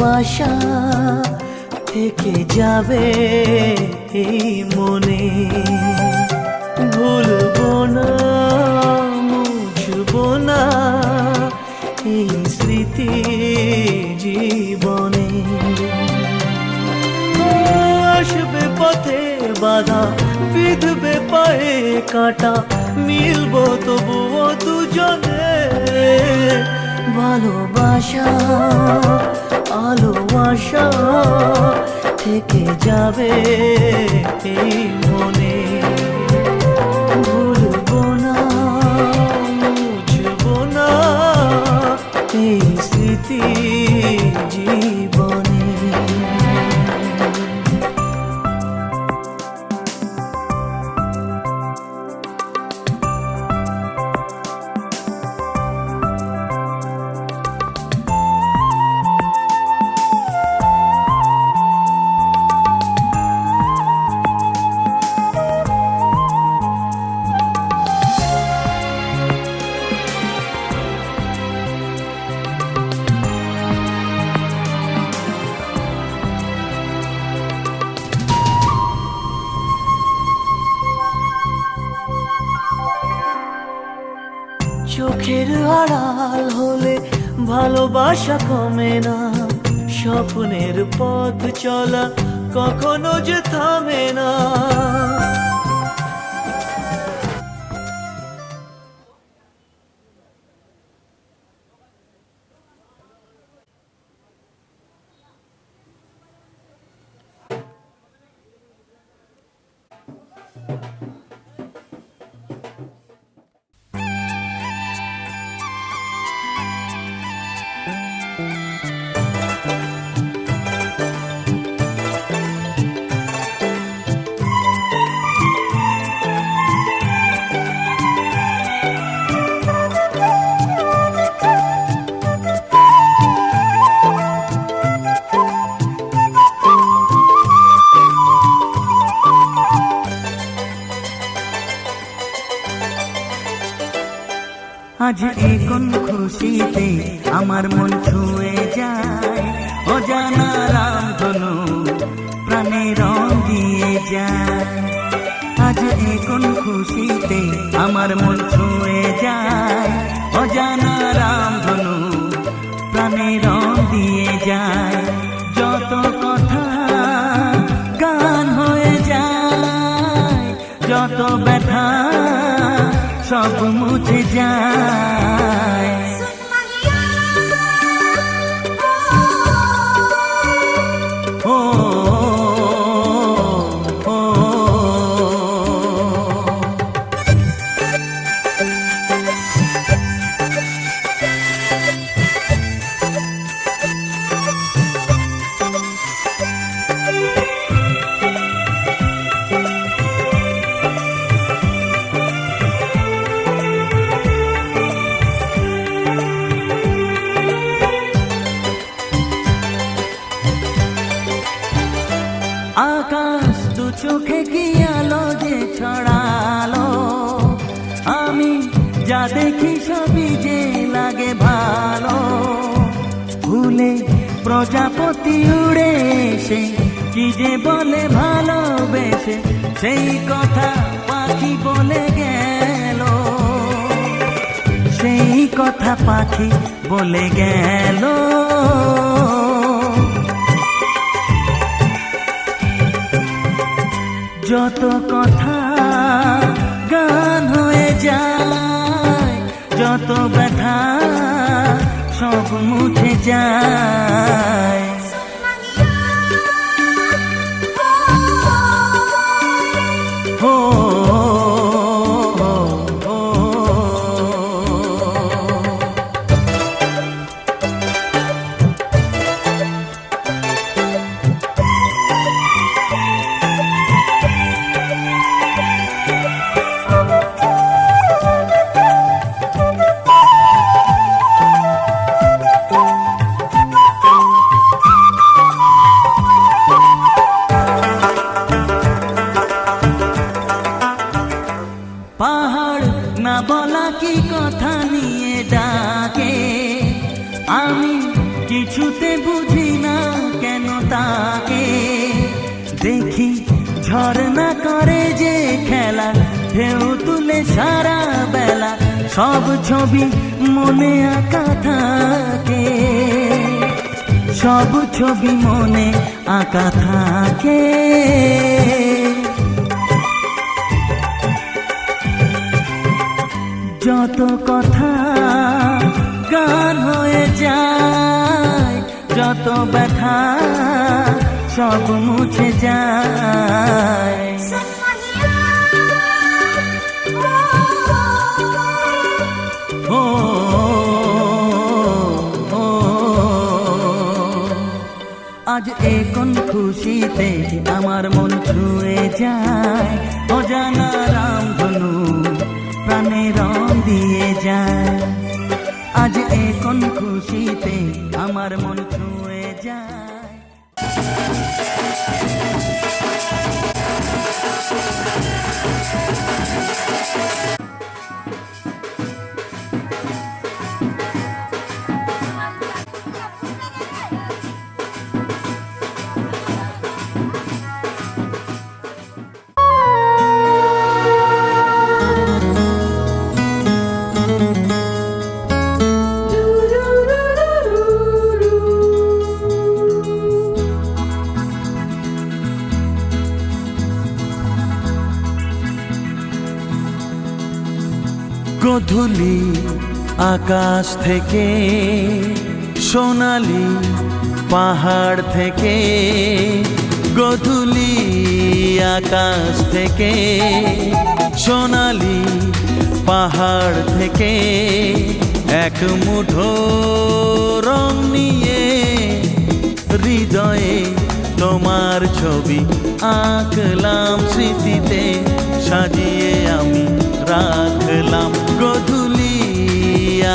ভালোবাসা থেকে যাবে এই মনে, ভুলবো না মুছবো না এই স্মৃতি জীবনে। আসবে পথে বাধা, বিঁধবে পায়ে কাঁটা, মিলবো তবুও দুজনে। ভালোবাসা আলো আশা থেকে যাবে এই মনে, ভুলবো না মুছবো না এই স্মৃতি জীবনে। চোখের আড়াল হলে ভালোবাসা কমে না, স্বপ্নের পথ চলা কখনো যে থামে না। আজ এখন খুশিতে আমার মন ছুঁয়ে যায়, অজানা রামধনু প্রাণে রং দিয়ে যায়। আজ এখন খুশিতে আমার মন ছুঁয়ে যায়, অজানা রামধনু প্রাণে রং দিয়ে যায়। যত কথা গান হয়ে যায়, যত ব্যথা সব মুছে যায়। ও আকাশ দু চোখে কি আলো যে ছড়ালো, আমি যা দেখি সবই যে লাগে ভালো। ভুলে প্রজাপতি উড়ে এসে কি যে বলে ভালোবেসে, সেই কথা পাখি বলে গেল, সেই কথা পাখি বলে গেল। যত কথা গান হয়ে যায়, যত ব্যথা সব মুছে যায়। ও বুঝি না কেন তাকে দেখি ঝর্ণা করে যে খেলা, ঢেউ তুলে সারা বেলা, সব ছবি মনে আঁকা থাকে, সব ছবি মনে আঁকা থাকে। যত কথা গান হয়ে যায়, যত ব্যথা সব মুছে যায়। ও, ও, আজ এ কোন খুশিতে আমার মন ছুঁয়ে যায়, অজানা রামধনু প্রাণে রং দিয়ে যায়। আজ এ কোন খুশিতে আমার মন ছুঁয়ে যায়। গধূলি আকাশ থেকে, সোনালি পাহাড় থেকে, গধূলি আকাশ থেকে, সোনালি পাহাড় থেকে, এক মুঠো রং নিয়ে হৃদয়ে তোমার ছবি আঁকলাম, স্মৃতিতে সাজিয়ে আমি রাখলাম। গধূলি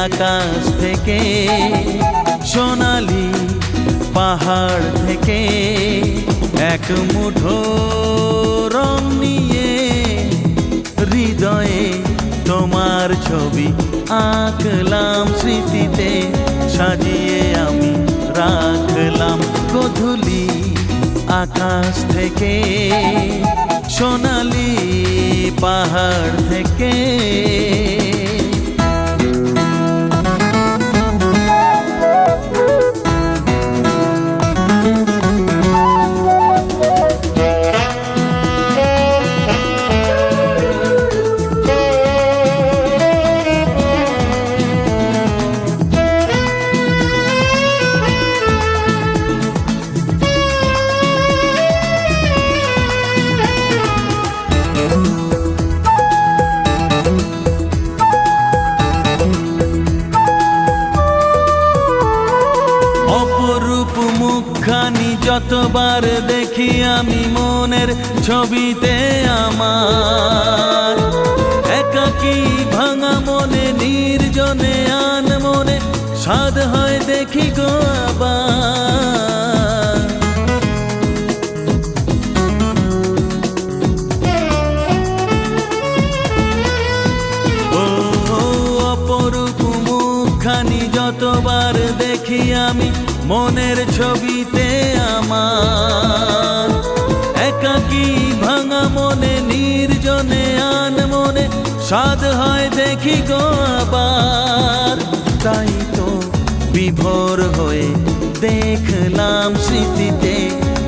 আকাশ থেকে, সোনালি পাহাড় থেকে, এক মুঠো রং নিয়ে হৃদয়ে তোমার ছবি আঁকলাম, স্মৃতিতে সাজিয়ে আমি রাখলাম। গধূলি আকাশ থেকে, সোনালি পাহাড় থেকে। অপরূপ মুখখানি যতবার দেখি আমি মনের ছবিতে আমার, একাকী ভাঙা মনে নির্জনে আন মনে সাধ হয় দেখি গো আবার। ও অপরূপ মুখখানি যতবার দেখি আমি মনের ছবিতে আমার, একাকী ভাঙা মনে নির্জনে আন মনে সাধ হয় দেখি গো আবার। তাই তো বিভোর হয়ে দেখলাম, স্মৃতিতে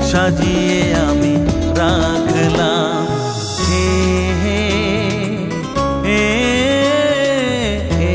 সাজিয়ে আমি রাখলাম। হে হে হে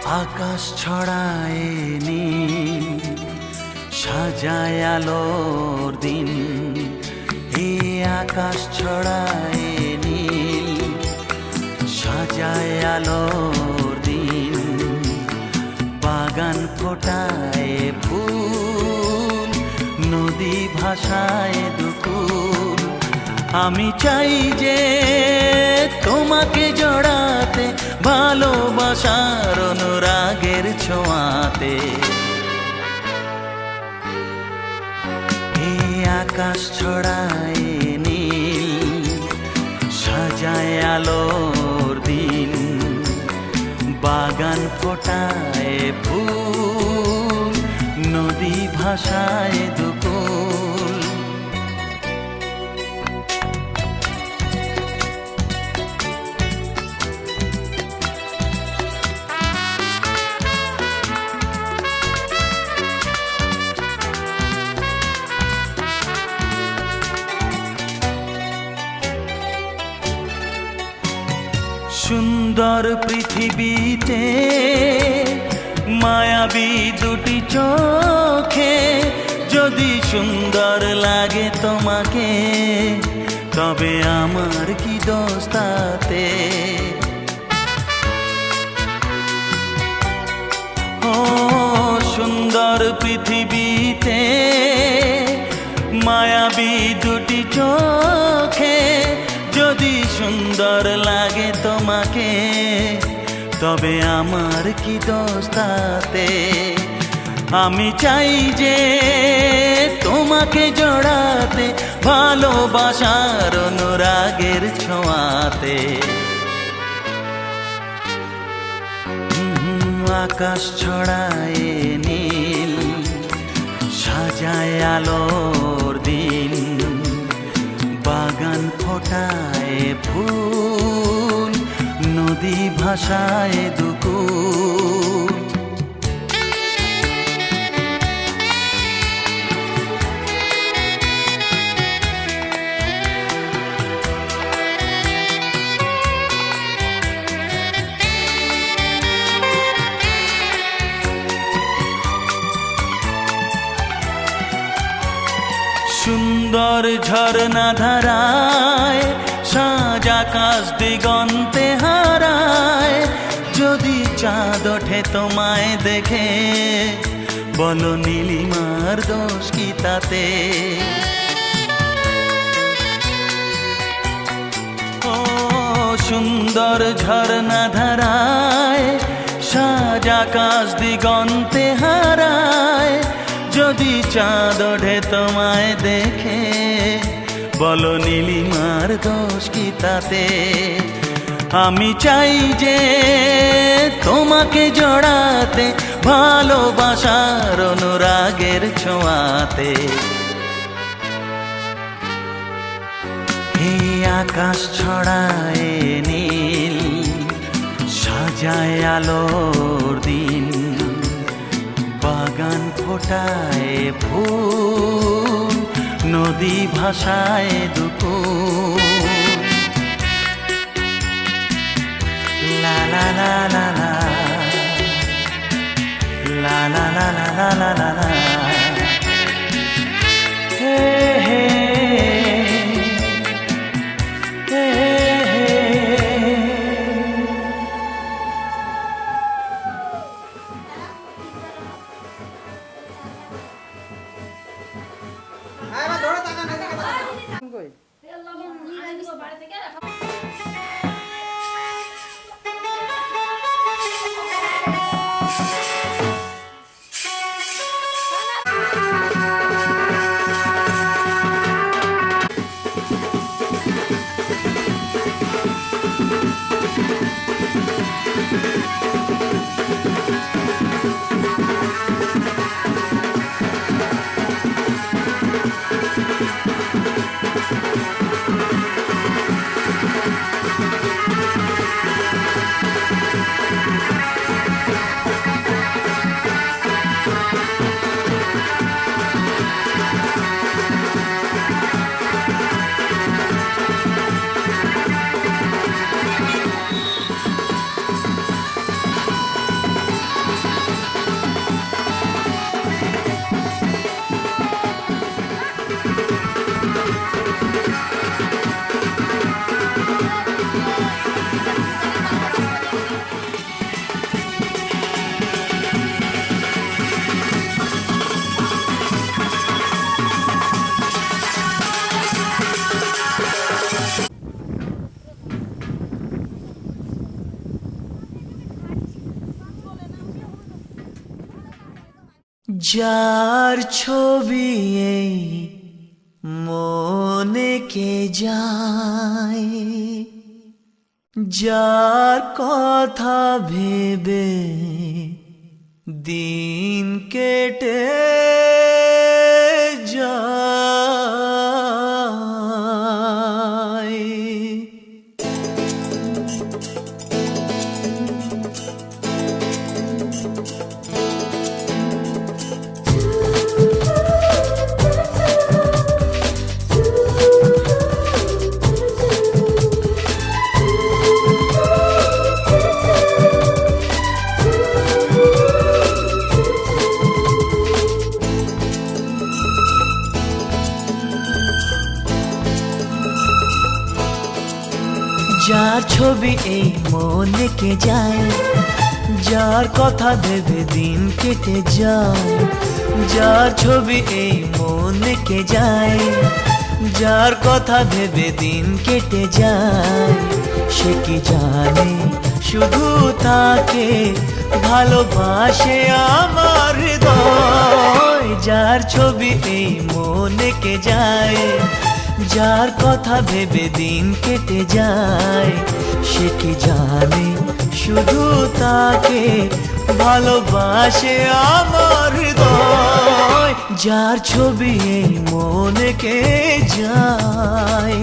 আকাশ ছড়ায় নীল, সাজায় আলোর দিন। এই আকাশ ছড়ায় নীল, সাজায় আলোর দিন। বাগান ফোটায় ফুল, নদী ভাষায় দুকুল। আমি চাই যে তোমাকে জড়াতে, ভালোবাসার অনুরাগের ছোঁয়াতে। এই আকাশ ছড়ায় নীল, সাজায় আলোর দিন। বাগান ফোটায় ফুল, নদী ভাষায় দুকুল। সুন্দর পৃথিবীতে মায়াবী দুটি চোখে, যদি সুন্দর লাগে তোমাকে, তবে আমার কি দোষ তাতে? ও সুন্দর পৃথিবীতে মায়াবী দুটি চোখে, যদি সুন্দর লাগে তোমাকে, তবে আমার কি দোষ তাতে? আমি চাই যে তোমাকে জড়াতে, ভালোবাসার অনুরাগের ছোঁয়াতে। আকাশ ছড়ায় নীল, সাজায় আলোর দিন। বাগান ফোটায় ফুল, নদী ভাষায় দুকুল। সুন্দর ঝরনা ধারায়, সাজ আকাশ দিগন্তে হারায়। যদি চাঁদ ওঠে তোমায় দেখে, বলো নীলিমার দোষ কি তাতে? ও সুন্দর ঝরনা ধারায়, সাজ আকাশ দিগন্তে হারায়। যদি চাঁদ ওঠে তোমায় দেখে, বলো নীলিমার দোষ কি তাতে? আমি চাই যে তোমাকে জড়াতে, ভালোবাসার অনুরাগের ছোঁয়াতে। এই আকাশ ছড়ায় নীল, সাজায় আলোর দিন। বাগান ফোটায় ফুল, নদী ভাষায় দুকুল। লা লা লা লা লা, লা লা লা লা লা লা লা। হে হে হে হে। যার ছবি এই মনে কে যায়, যার কথা ভেবে দিন কেটে যায়। যার ছবি এই মনে কে যায়, যার কথা ভেবে দিন কেটে যায়। যার ছবি এই মনে কে যায়, যার কথা ভেবে দিন কেটে যায়। সে কি জানে শুধু তাকে ভালোবাসে আমার হৃদয়। যার ছবি এই মনে কে যায়, যার কথা ভেবে দিন কেটে যায়। সে কি জানে শুধু তাকে ভালোবাসে আমার হৃদয়। যার ছবি এই মনে কে যায়।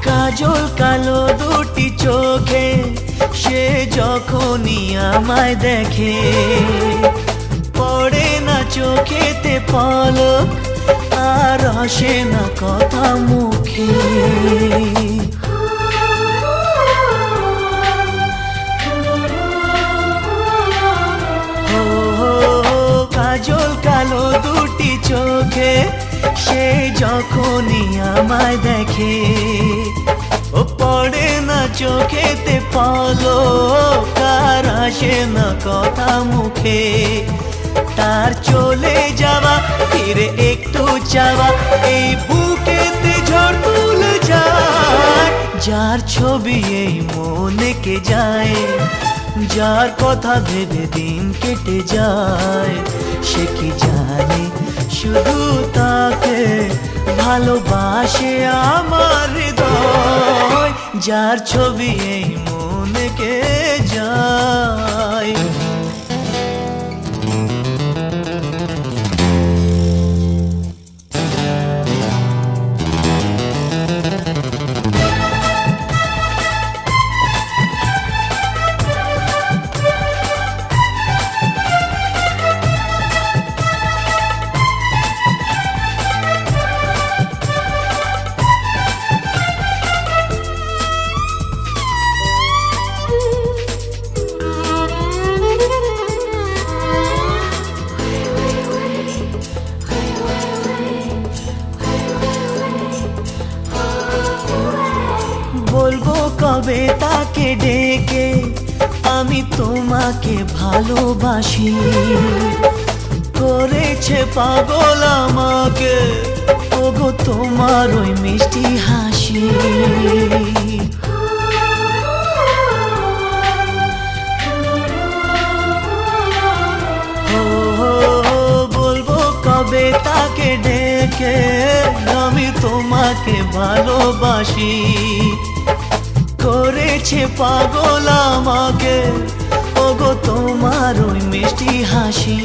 কাজল কালো দুটি চোখে সে যখনই আমায় দেখে, পড়ে না চোখেতে পলক আর আসে না কথা মুখে। কাজল কালো দুটি চোখে সে যখনই আমায় দেখে, ও পড়ে না চোখেতে পলক আর আসে না কথা মুখে। তার চলে যাওয়া ফিরে একটু চাওয়া এই বুকেতে ঝড় তুলে যায়। যার ছবি এই মনে কে যায়, যার কথা ভেবে দিন কেটে যায়। সে কি জানে শুধু তাকে ভালোবাসে আমার হৃদয়। যার ছবি এই মনে কে যায়। বলবো কবে তাকে ডেকে আমি তোমাকে ভালোবাসি। করেছে পাগল আমাকে ওগো তোমার ওই মিষ্টি হাসি। বলবো কবে তাকে ডেকে আমি তোমাকে ভালোবাসি। করেছে পাগল আমাকে ওগো তোমার ওই মিষ্টি হাসি।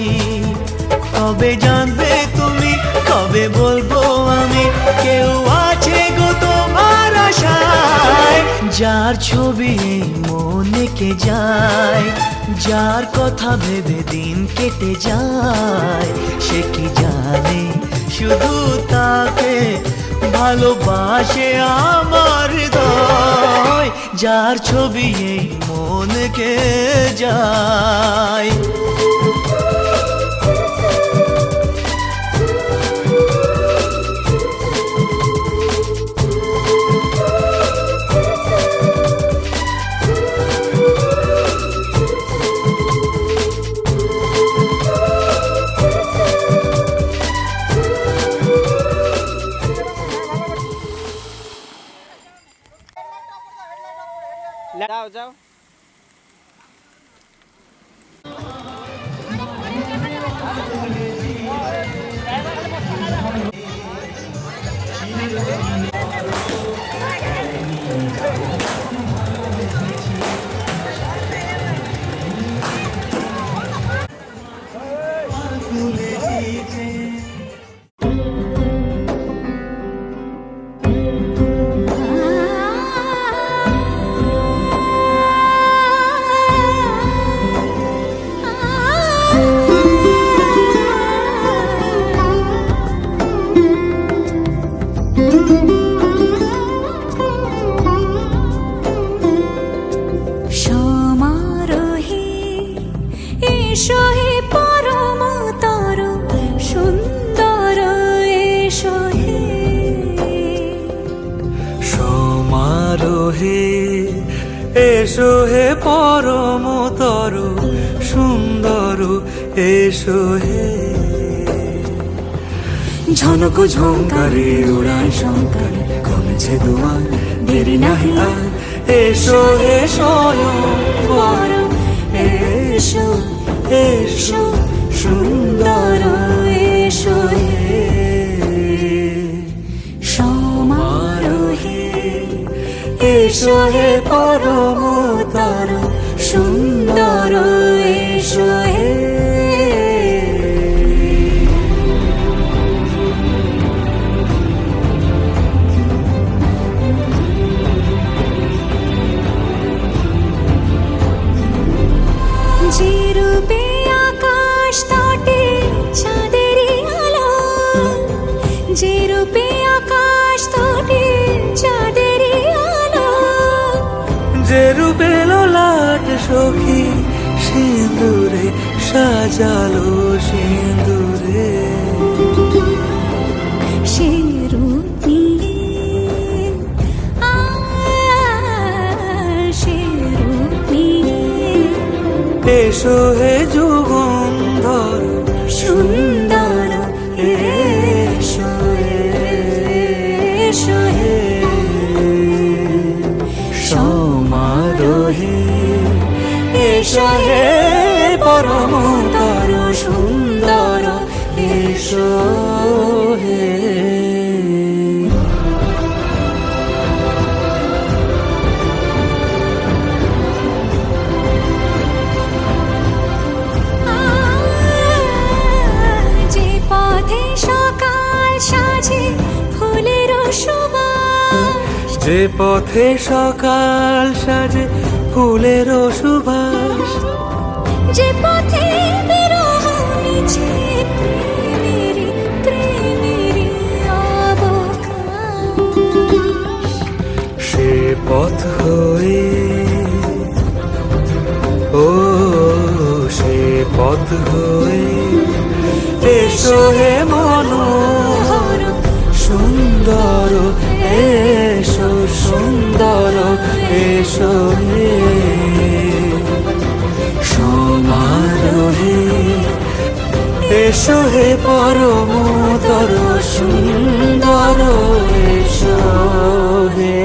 কবে জানবে তুমি, কবে বলবো আমি, কেউ আছে গো তোমার আশায়। যার ছবি এই মনে কে যায়, যার কথা ভেবে দিন কেটে যায়। সে কি জানে শুধু তাকে ভালোবাসে আমার হৃদয়, যার ছবি এই মনকে যায়। যাও যাও। সমারোহে এসো হে পরমতর সুন্দর এসো হে। সমারোহে এসো হে পরমতর সুন্দর এসো হে। ঝনক ঝঙ্কারে উড়ায় শঙ্কার কমেছে দুয়ার, দেরি নাহি আর এসো হে স্বয়ংবর। এসো এসো সুন্দর এসো হে। সমারোহে এসো হে পরমতর সুন্দর এসো হে। যে রূপে আকাশ তটে চাঁদেরই আলো, যে রূপে আকাশ তটে চাঁদেরই আলো। যে রূপে ললাট সখী সিঁদুরে সাজালো সিঁদুরে। সে রূপ নিয়ে সে রূপ নিয়ে এসো হে যুগন্ধর সুন্দর এসো এসো হে। সমারোহে এসো হে পরমতর সুন্দর এসো হে। যে পথে সকাল সাজে ফুলের সুবাস, যে পথে সকাল সাজে ফুলের সুবাস। যে পথে বিরহ মিছে প্রেমেরই প্রেমেরই অবকাশ। সে পথ হয়ে ও সে পথ হয়ে এসো হে মনোহর সুন্দর এসো সুন্দর এসো হে। সমারোহে এসো হে পরমতর সুন্দর এসো হে।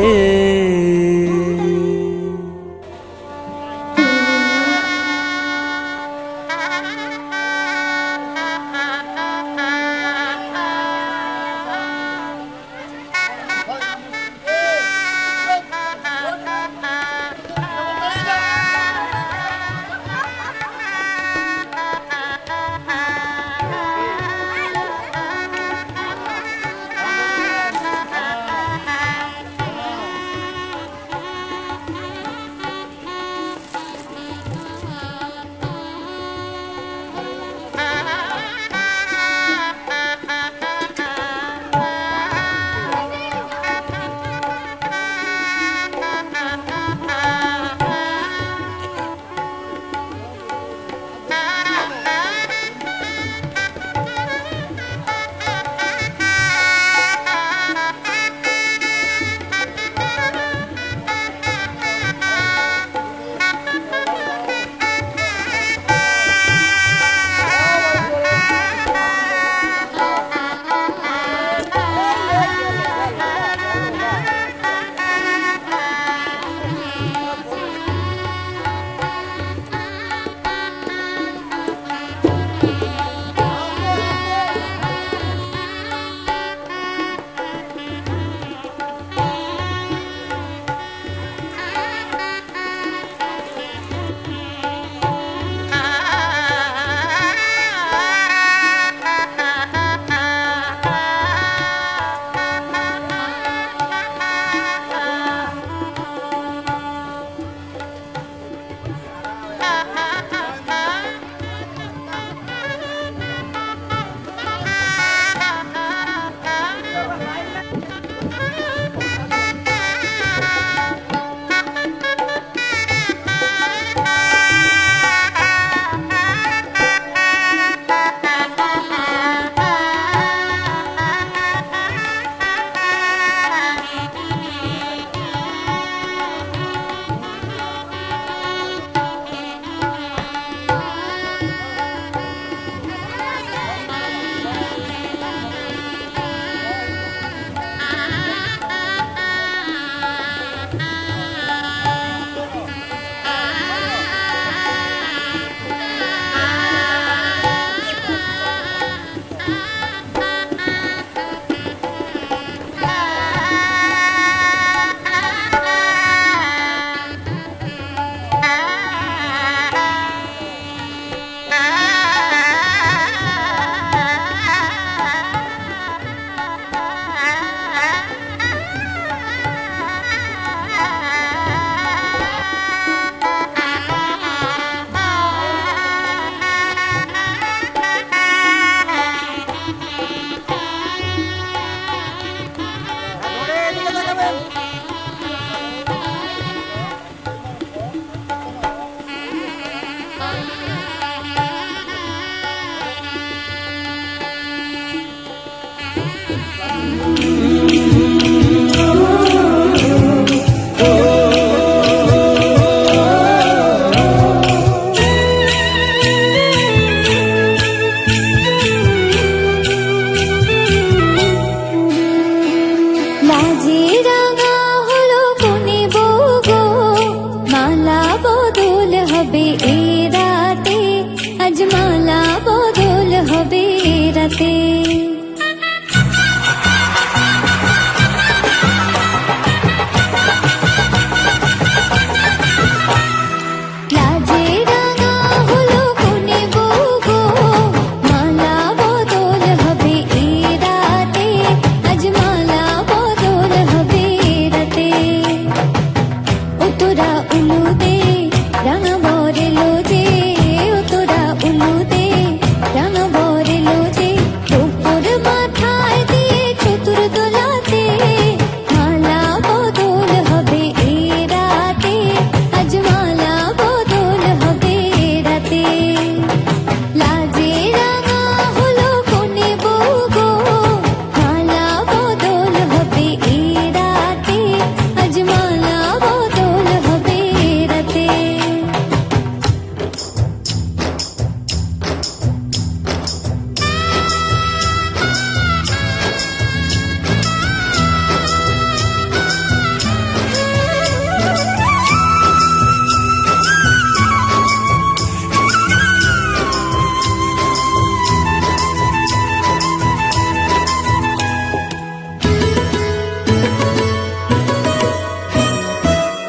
রাতে লাজে রাঙা হলো কোনে বউ গো, মালা বদল হবে এ রাতে, আজ মালা বদল হবে এ রাতে। ও তোরা উলু দে রাঙা বরে লোজে, ও তোরা উলু দে রাঙা বরে লোজে, উপর মাথায় দিয়ে চতুর দোলাতে, মালা বদল হবে এ রাতে, আজ মালা বদল হবে এ রাতে। লাজে রাঙা হলো কোনে বউ গো, মালা বদল হবে এ রাতে, আজ মালা বদল হবে এ রাতে।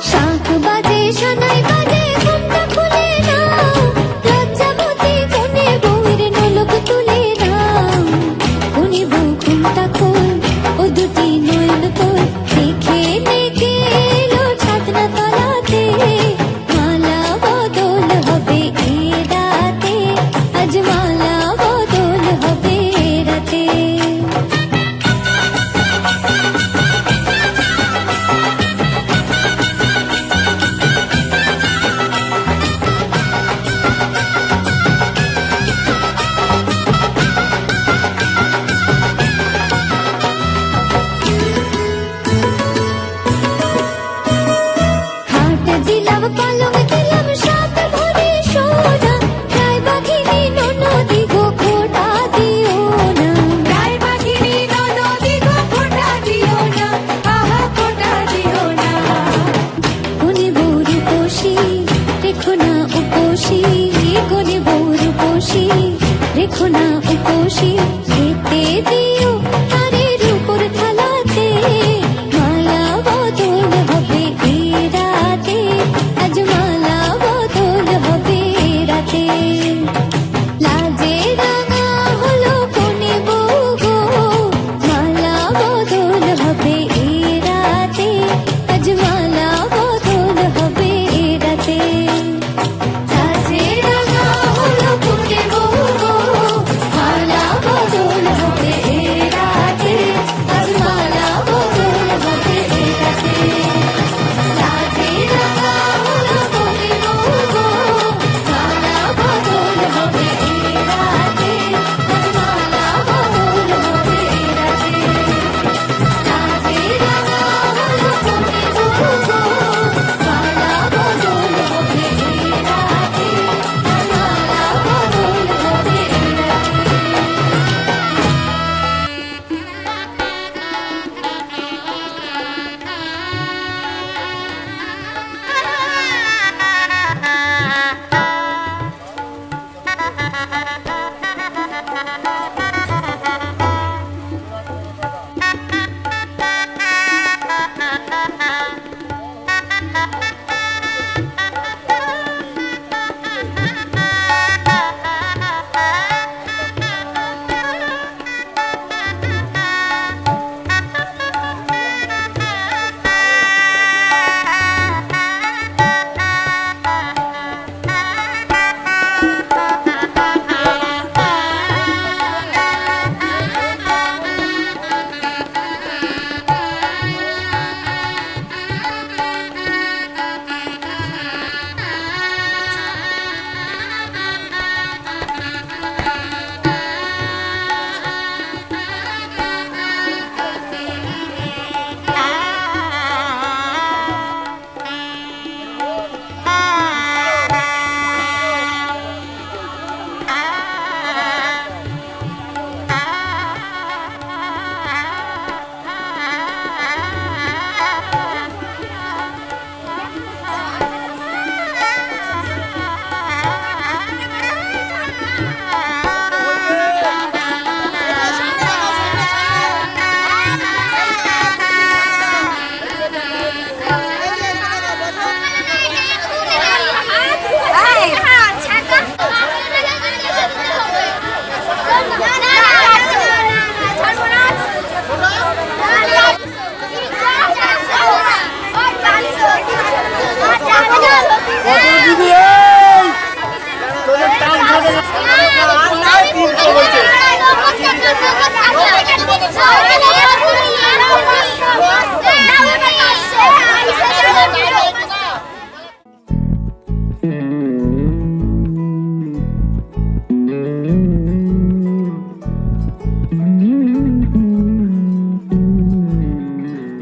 শাঁখ বাজে শোনাই বাজে ঘুমটা খুলে নাও, লজ্জাবতী কোনে বউয়ের নোলক তুলে নাও। কোনে বউ ঘুমটা খোল, ও দুটি নয়ন তোল, দেখে নেকে এলো ছাদনা তলাতে, মালা বদল হবে এ রাতে, আজ মালা বদল হবে এ রাতে।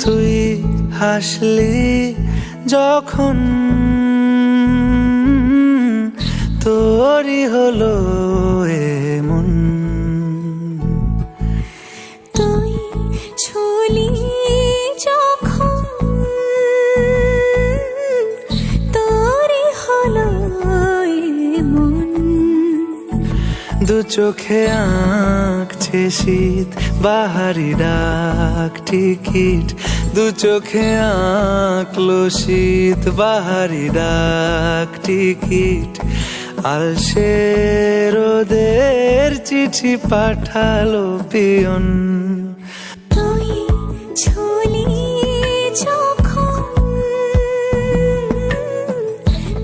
তুই হাসলি যখন তোরই হলো এমন, তুই ছুলি যখন তোরই হলো এমন। দু চোখে আঁকছে শীত বাহারি ডাক টিকিট, দু চোখে আঁকলো শীত বাহারি ডাক টিকিট। আলসে রোদের চিঠি পাঠালো পিয়ন, তুই ছুলি যখন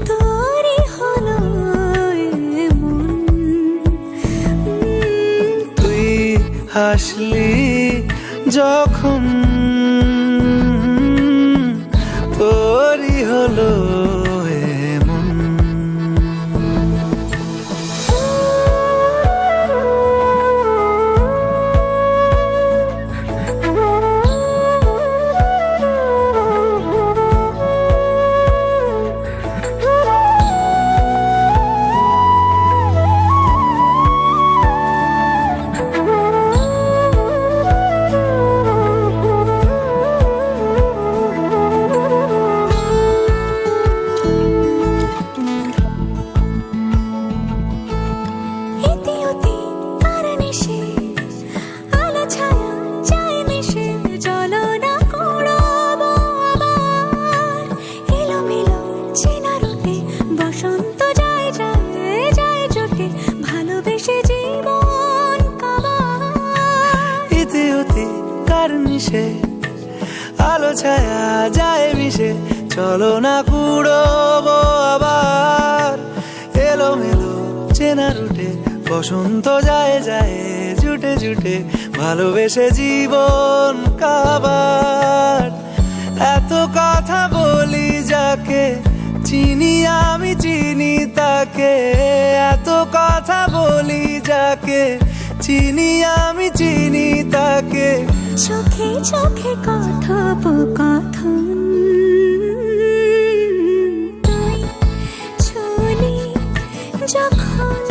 তোরই হলো এমন। তুই হাসলি যখন তোরই হলো এমন। আলো ছায়া যায় মিশে, চলো না কুড়োবো আবার। এলোমেলো চেনা রুটে বসন্ত যায় যায় জুটে জুটে, ভালোবেসে জীবন কাবার। এত কথা বলি যাকে চিনি আমি চিনি তাকে, এত কথা বলি যাকে চিনি আমি চিনি তাকে। চোখে চোখে কথোপকথন, তুই ছুলি যখন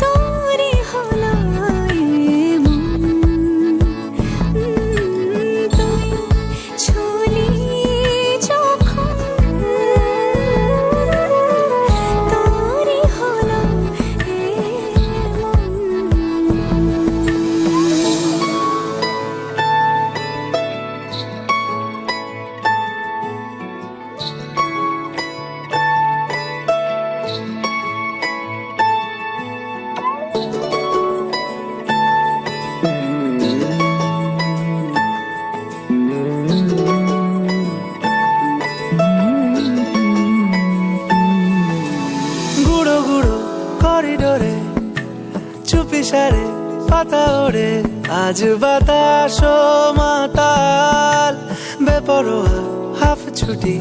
তোরই হলো এমন। তুই ছুলি যখন তোরই হলো এমন। গুঁড়ো গুঁড়ো করিডোরে চুপি সারে পাতা ওড়ে, আজ বাতাস মাতাল। বেপরোয়া হাফ ছুটি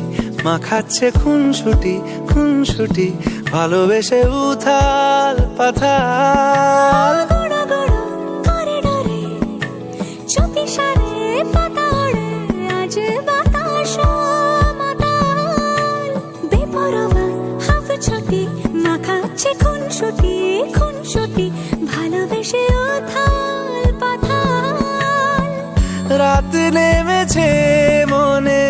মাখাচ্ছে খুনসুটি খুনসুটি, ভালোবেসে উথাল পাথাল। গুঁড়ো গুঁড়ো করিডোরে চুপি সারে পাতা ওড়ে, আজ বাতাস মাতাল। বেপরোয়া হাফ ছুটি মাখাচ্ছে খুনসুটি খুনসুটি, ভালোবেসে উথাল পাথাল। রাত নেমেছে মনে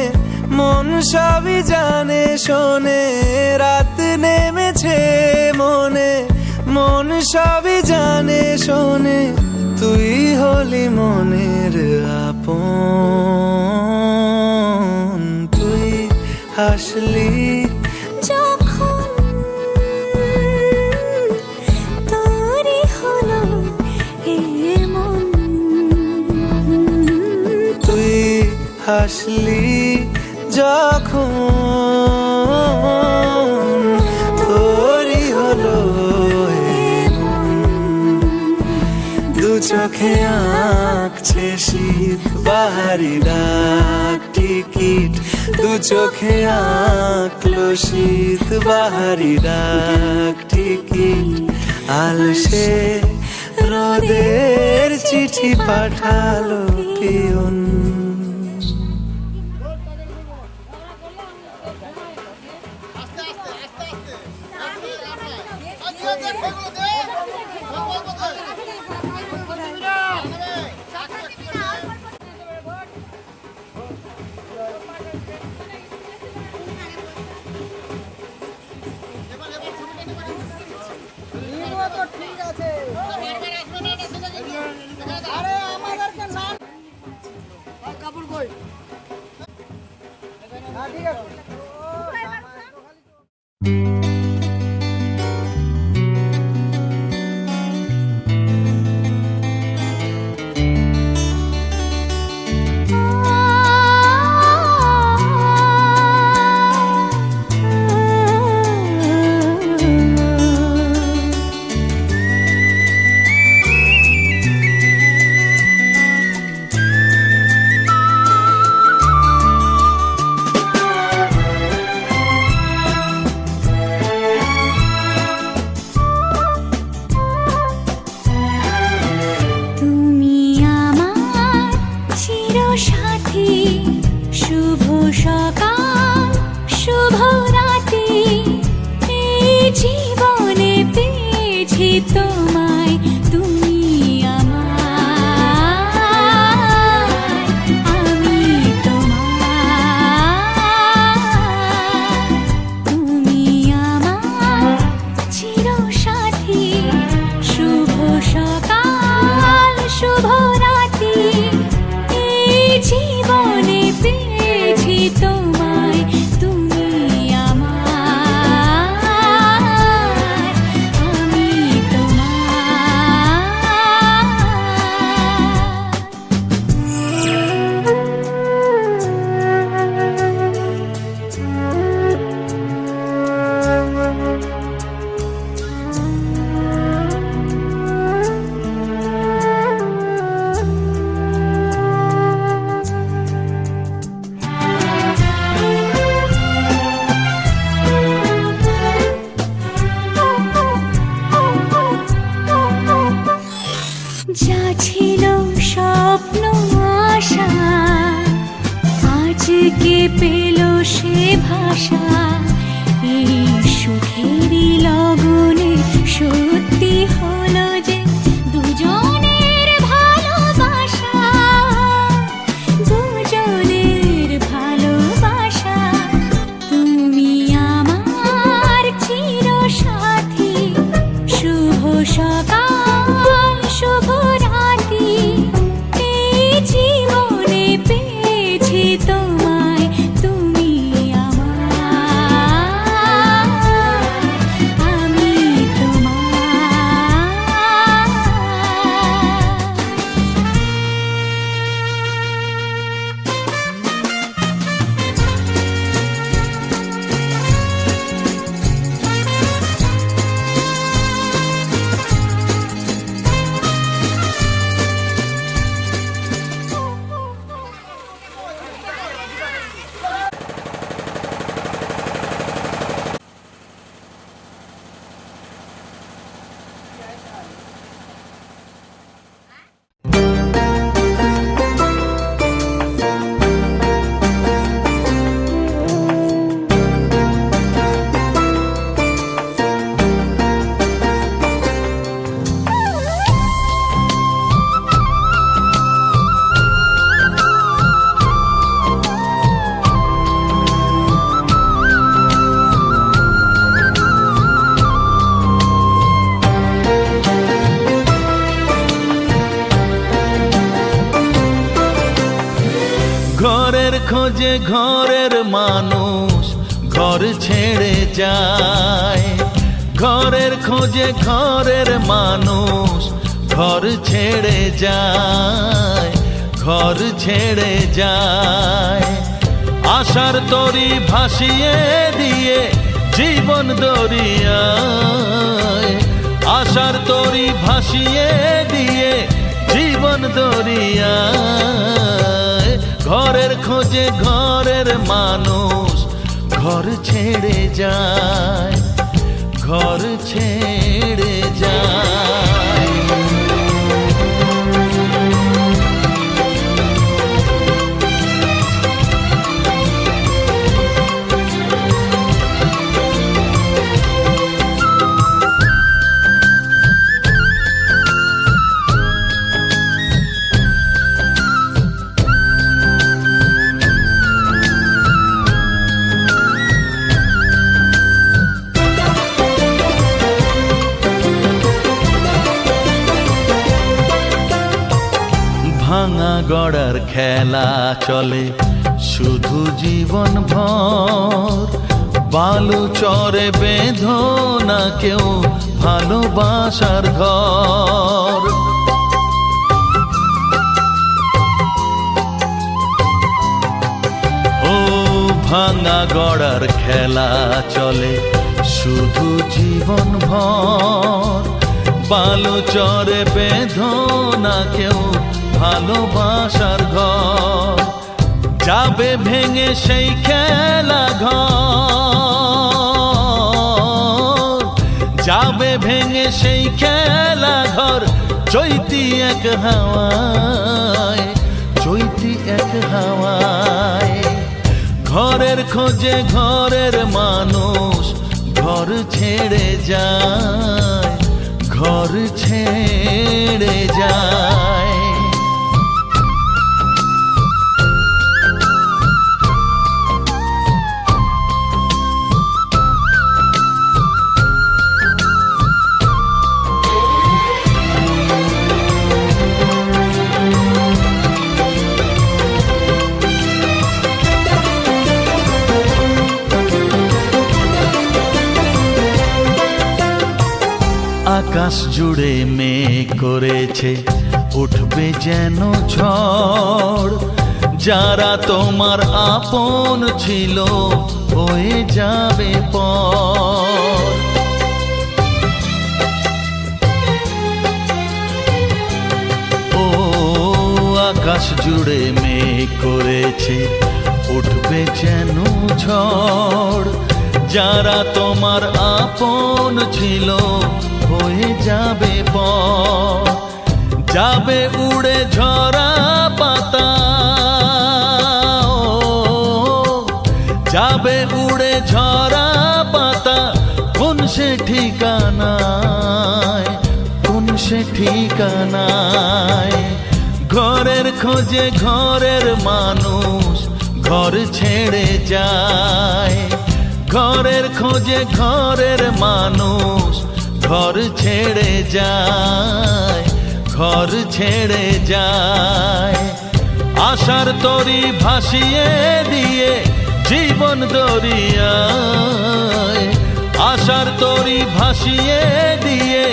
মন সবই জানে শোনে, রাত নেমেছে মনে মন সবই জানে শোনে। তুই হলি মনের আপন, তুই হাসলি যখন তোরই হলো এমন। তুই হাসলি যখন তোরই হলো এমন। চোখে আঁকছে শীত বাহারি ডাক টিকিট, দু চোখে আঁকলো শীত বাহারি ডাক টিকিট। আলসে রোদের চিঠি পাঠালো পিয়ন। তোমায় তুমি আমার, আমি তোমার, তুমি আমার চিরসাথী। শুভ সকাল শুভ রাতি, এই জীবনে পেয়েছি তোমায় তুমি যা ছিল স্বপ্ন আশা, আজকে পেল সে ভাষা। এই সুখেরই লগনে সত্যি হলো যে দুজনের ভালোবাসা, দুজনের ভালোবাসা। তুমি আমার চিরসাথী। শুভ সকাল শুভ রাতি, এই জীবনে পেয়েছি তোমায় তুমি আমার, আমি ঘরের খোঁজে ঘরের মানুষ ঘর ছেড়ে যায়, ঘরের খোঁজে ঘরের মানুষ ঘর ছেড়ে যায়, ঘর ছেড়ে যায়। আশার তরি ভাসিয়ে দিয়ে জীবন দরিয়ায়, আশার তরি ভাসিয়ে দিয়ে জীবন জীবন দরিয়ায়। ঘরের খোঁজে ঘরের মানুষ ঘর ছেড়ে যায়, ঘর ছেড়ে যায়। ভাঙা গড়ার খেলা চলে শুধু জীবন ভর। বালু চরে বেঁধো না কেউ ভালোবাসার ঘর। ও ভাঙা গড়ার খেলা চলে শুধু জীবন ভর। বালু চরে বেঁধো না কেউ ভালোবাসার ঘর। যাবে ভেঙে সেই খেলা ঘর, যাবে ভেঙে সেই খেলা ঘর। চৈতি এক হাওয়ায়, চৈতি এক হাওয়ায়। ঘরের খোঁজে ঘরের মানুষ ঘর ছেড়ে যায়, ঘর ছেড়ে যায়। আকাশ জুড়ে মেঘ করেছে উঠবে যেন ঝড়। যারা তোমার আপন ছিল হয়ে যাবে পর। ও আকাশ জুড়ে মেঘ করেছে উঠবে যেন ঝড়। যারা তোমার আপন ছিল হয়ে যাবে পর। যাবে উড়ে ঝরা পাতা, যাবে উড়ে ঝরা পাতা। কোন সে ঠিকানায়, কোন সে ঠিকানায়। ঘরের খোঁজে ঘরের মানুষ ঘর ছেড়ে যায়। ঘরের খোঁজে ঘরের মানুষ ঘর ছেড়ে যায়, ঘর ছেড়ে যায়। আশার তরি ভাসিয়ে দিয়ে জীবন দরিয়ায়। আশার তরি ভাসিয়ে দিয়ে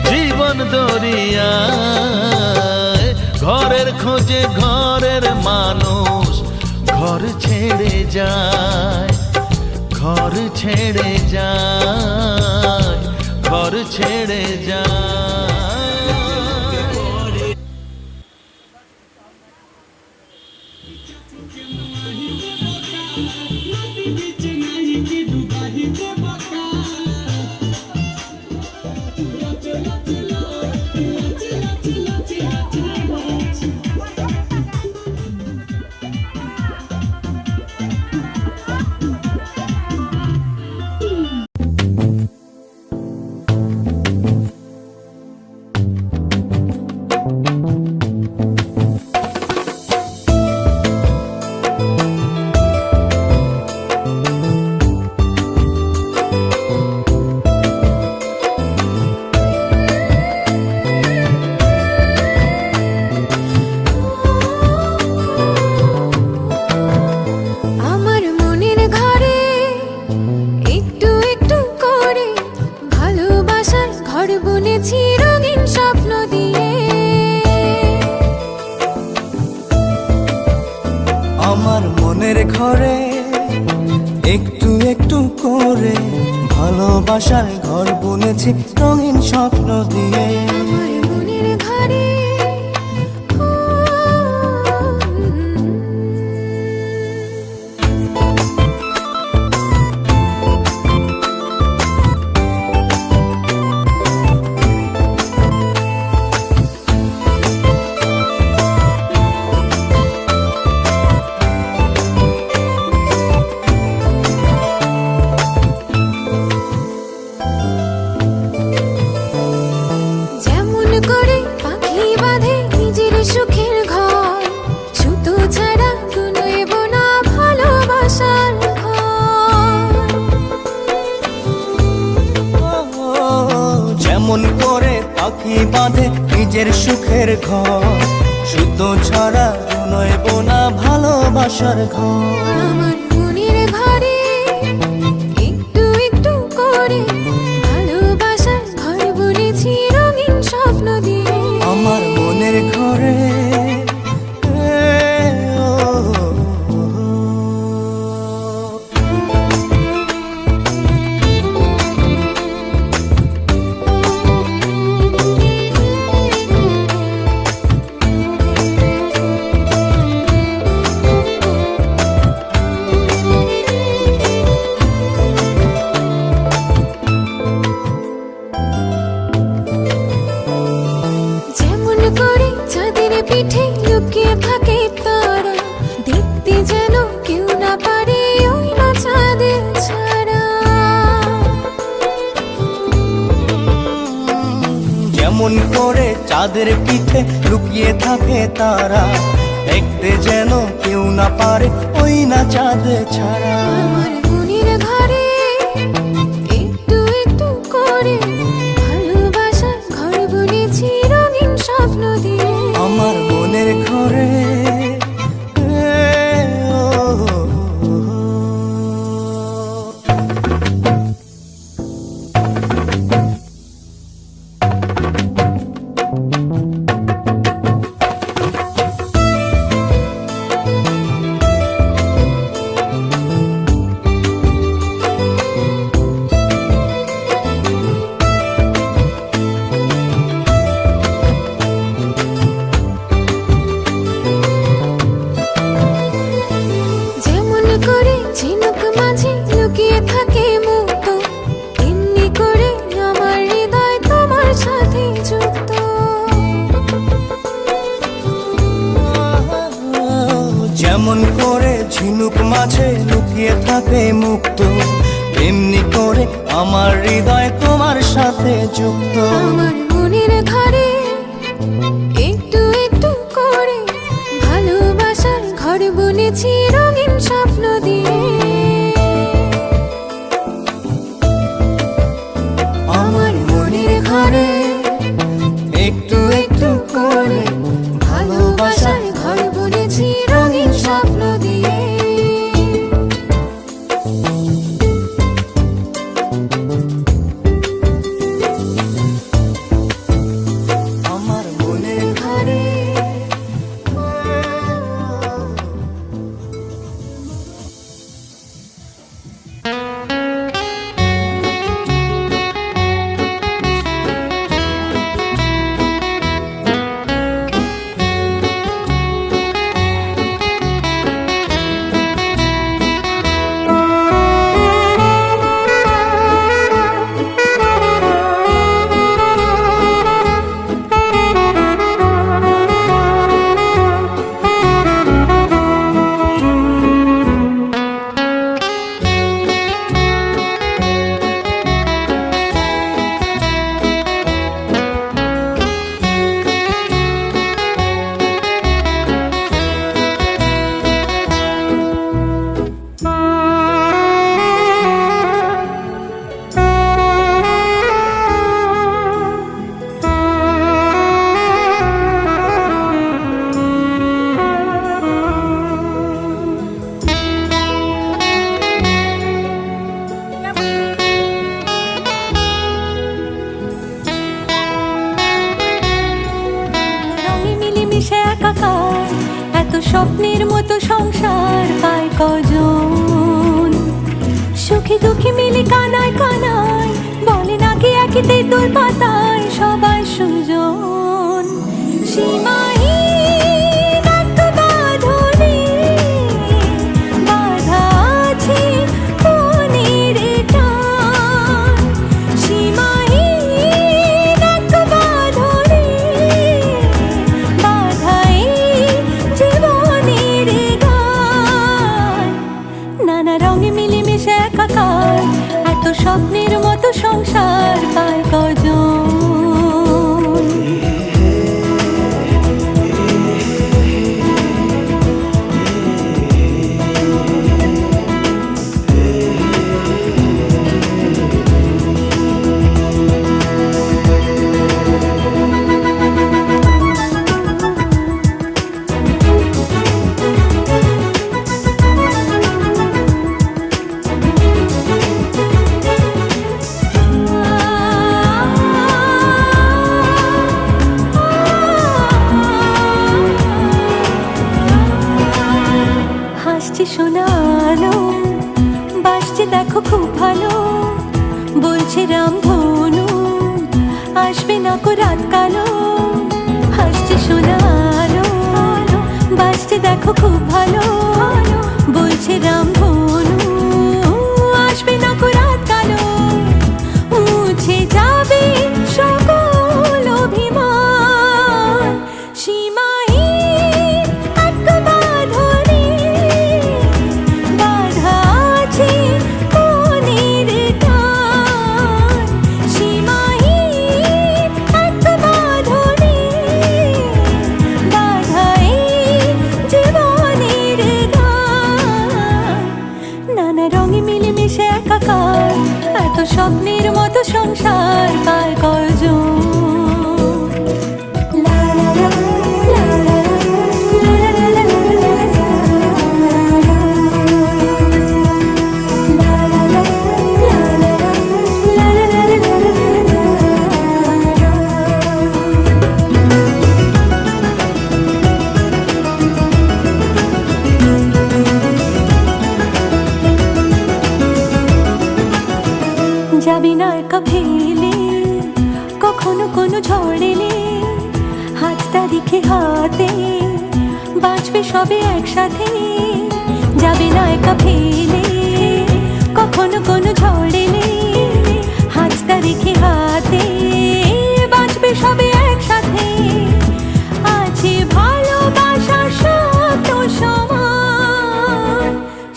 জীবন দরিয়ায়। ঘরের খোঁজে ঘরের মানুষ ঘর ছেড়ে যায়, ঘর ছেড়ে যায়, ঘর ছেড়ে যায়। আমার মনের ঘরে একটু একটু করে ভালোবাসার ঘর বুনেছি রঙিন স্বপ্ন দিয়ে। আমার মনের ঘরে নিজের সুখের ঘর, শুদ্ধ ছাড়া নয়ব না ভালোবাসার ঘর। আমার মনের ঘরে একটু একটু করে ভালোবাসার ঘর বুনেছি রঙিন স্বপ্ন দিয়ে। আমার মনের ঘরে যেমন করে চাঁদের পিঠে লুকিয়ে থাকে তারা, দেখতে যেন কেউ না পারে ওই না চাঁদের ছাড়া। যেমন করে চাঁদের পিঠে লুকিয়ে থাকে তারা, দেখতে যেন কেউ না পারে ওই না চাঁদ ছাড়া। আমার মনের ঘরে একটু একটু করে ভালোবাসার ঘর বুনেছি রঙিন স্বপ্ন দিয়ে। আমার মনের ঘরে যেমন করে ঝিনুক মাঝে লুকিয়ে থাকে মুক্ত, তেমনি করে আমার হৃদয় তোমার সাথে যুক্ত। যেমন করে ঝিনুক মাঝে লুকিয়ে থাকে মুক্ত, তেমনি করে আমার হৃদয় তোমার সাথে যুক্ত। আমার মনের ঘরে একটু একটু করে ভালোবাসার ঘর বুনেছি রঙিন স্বপ্ন দিয়ে। আমার মনের ঘরে একটু একটু করে ভালোবাসার ঘর বুনেছি রঙিন স্বপ্ন দিয়ে। আমার মনের ঘরে রঙে মিলেমিশে একাকার, এত স্বপ্নের মতো সংসার পায় কজন। সুখে দুঃখে মিলে কানায় কানায়, বলে নাকি একই তেঁতুল পাতায় সবাই সুজন। সীমাহীন এক বাঁধনে বাঁধা আছে মনের টান। সীমাহীন এক বাঁধনে বাঁধা এই জীবনের গান। নানা রঙে মিলেমিশে একাকার, এত স্বপ্নের মতো সংসার পায় কজন। দেখো খুব ভালো বলছে রামধনু আসবে না কো রাত কালো মুছে যাবে সকল অভিমান সীমাহীন এক বাঁধনে বাঁধা আছে মনের টান সীমাহীন এক বাঁধনে বাঁধা এই জীবনের গান নানা রঙে মিলেমিশে একাকার এত স্বপ্নের মতো সংসার কার কয়জন লা লা লা, লা লা লা, লা লা লা লা লা লা লা লা, লা লা লা, লা লা লা, যাবি না একা ভেলে কখনো কোনো ঝড় এলে হাতটা রেখে হাতে বাঁচবে সবে একসাথে যাবি না একা ফেলে কখনো কোনো ঝড় এলে হাতটা রেখে হাতে বাঁচবে সবে একসাথে আছে ভালোবাসা শব্দ সমান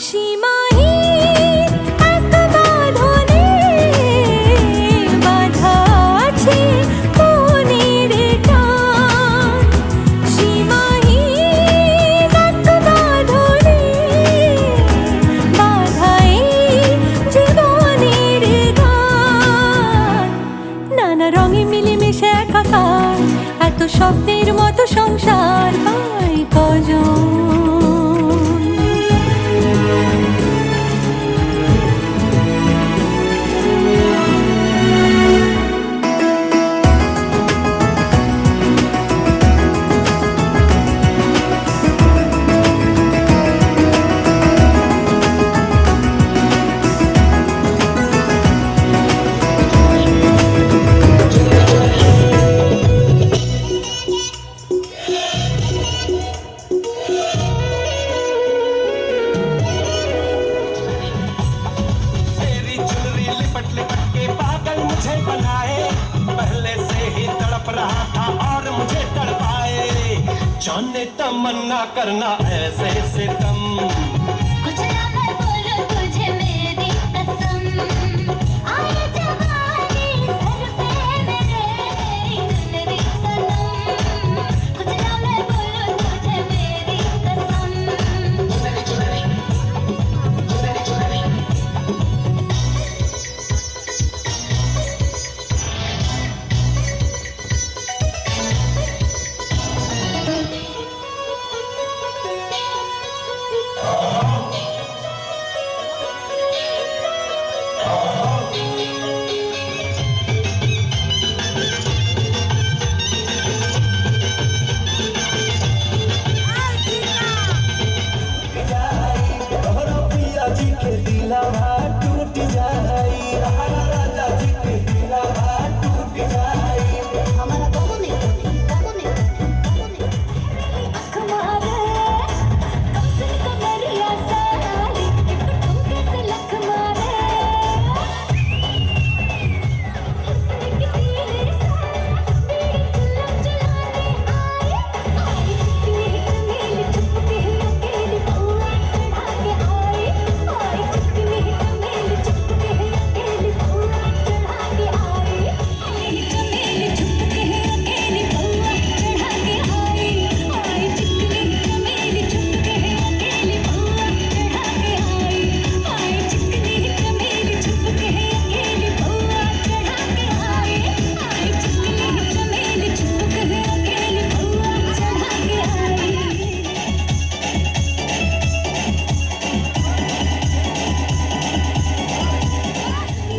সীমাহীন এক বাঁধনে বাঁধা আছে মনের টান সীমাহীন এক বাঁধনে বাঁধা এই জীবনের গান নানা রঙে মিলেমিশে একাকার এত স্বপ্নের মতো সংসার পাই কজন तेरी चुनरी लिपट लिपट के पागल मुझे बनाए पहले से ही तड़प रहा था और मुझे तड़पाए जाने तमन्ना करना ऐसे सितम कुछ ना मैं बोलूं तुझे मेरी कसम आए जवानी सर पे मेरे तेरी चुनरी सनम कुछ ना मैं बोलूं तुझे मेरी कसम हमारा कबो नहीं कमारे कब से कमरिया साली ठुमके से लख मारे हुस्न की तेरे साथ मेरी दुल्हन चलाने आए चिकनी कमेली चुपके अकेली बुआ चढ़ा के आए चिकनी कमेली चुपके अकेली बुआ चढ़ा के आए चमेली चुपके अकेली बुआ चढ़ा के आए चिकनी कमेली चुपके अकेली बुआ चढ़ा के आए चिकनी कमेली चुपके अकेली बुआ चढ़ा के आए चिकनी कमेली चुपके अकेली बुआ चढ़ा के आए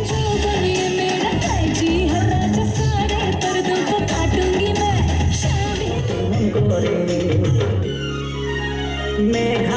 जो बनिए मेरा कैची हर रात सारे पर्दों को काटूंगी मैं शादी मेघ